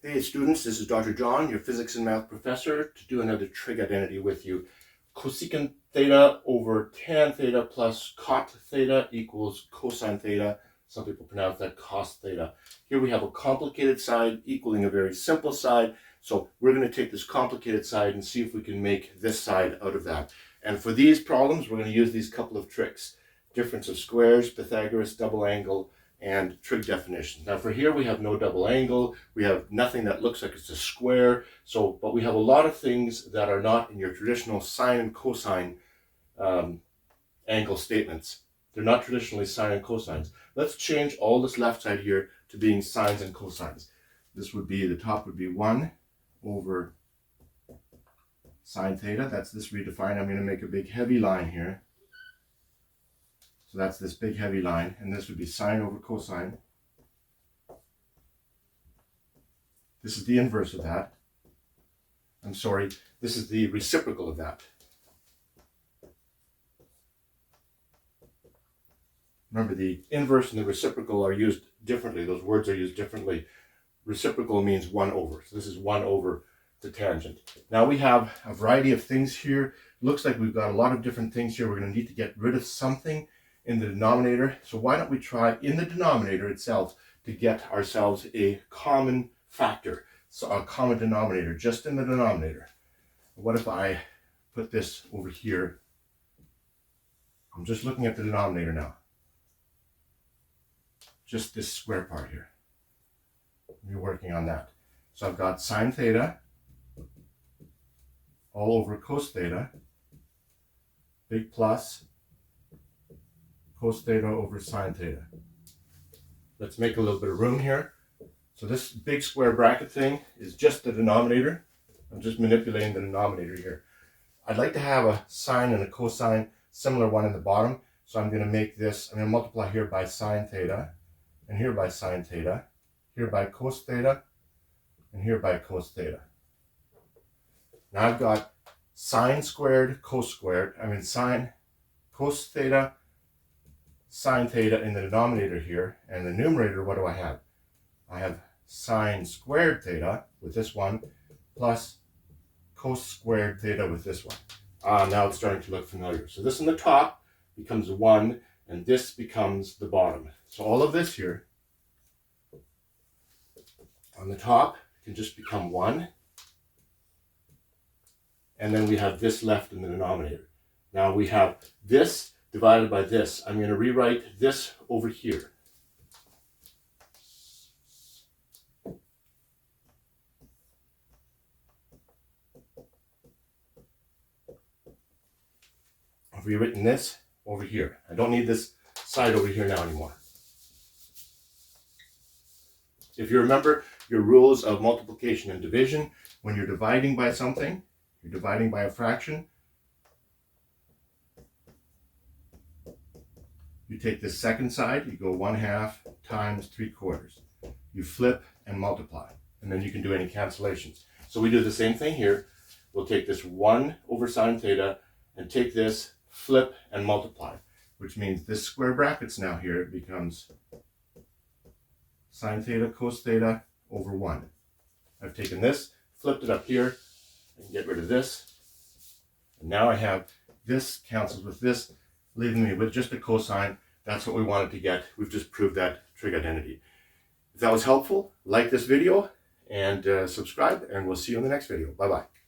Hey students, this is Dr. John, your physics and math professor, to do another trig identity with you. Cosecant theta over tan theta plus cot theta equals cosine theta. Some people pronounce that cos theta. Here we have a complicated side equaling a very simple side. So we're going to take this complicated side and see if we can make this side out of that. And for these problems, we're going to use these couple of tricks. Difference of squares, Pythagoras double angle, and trig definitions. Now for here we have no double angle, we have nothing that looks like it's a square, but we have a lot of things that are not in your traditional sine and cosine angle statements. They're not traditionally sine and cosines. Let's change all this left side here to being sines and cosines. This would be, the top would be 1 over sine theta. That's this redefined. I'm going to make a big heavy line here. So that's this big heavy line, and this would be sine over cosine. This is the inverse of that. I'm sorry, this is the reciprocal of that. Remember, the inverse and the reciprocal are used differently. Those words are used differently. Reciprocal means 1 over. So this is 1 over the tangent. Now we have a variety of things here. Looks like we've got a lot of different things here. We're going to need to get rid of something in the denominator. So why don't we try in the denominator itself to get ourselves a common factor, so a common denominator just in the denominator. What if I put this over here? I'm just looking at the denominator now. Just this square part here. We're working on that. So I've got sine theta all over cos theta, big plus cos theta over sine theta. Let's make a little bit of room here. So this big square bracket thing is just the denominator. I'm just manipulating the denominator here. I'd like to have a sine and a cosine, similar one in the bottom. So I'm going to make this, I'm going to multiply here by sine theta, and here by sine theta, here by cos theta, and here by cos theta. Now I've got sine squared, cos squared, sine, cos theta, sine theta in the denominator here, and the numerator, what do I have? I have sine squared theta with this one, plus cos squared theta with this one. Now it's starting to look familiar. So this on the top becomes 1, and this becomes the bottom. So all of this here on the top can just become 1, and then we have this left in the denominator. Now we have this divided by this. I'm going to rewrite this over here. I've rewritten this over here. I don't need this side over here now anymore. If you remember your rules of multiplication and division, when you're dividing by something, you're dividing by a fraction, you take this second side, you go 1/2 times 3/4. You flip and multiply, and then you can do any cancellations. So we do the same thing here. We'll take this 1 over sine theta and take this, flip and multiply, which means this square brackets now here becomes sine theta cos theta over 1. I've taken this, flipped it up here, and get rid of this. And now I have this cancels with this, leaving me with just a cosine. That's what we wanted to get. We've just proved that trig identity. If that was helpful, like this video and subscribe, and we'll see you in the next video. Bye-bye.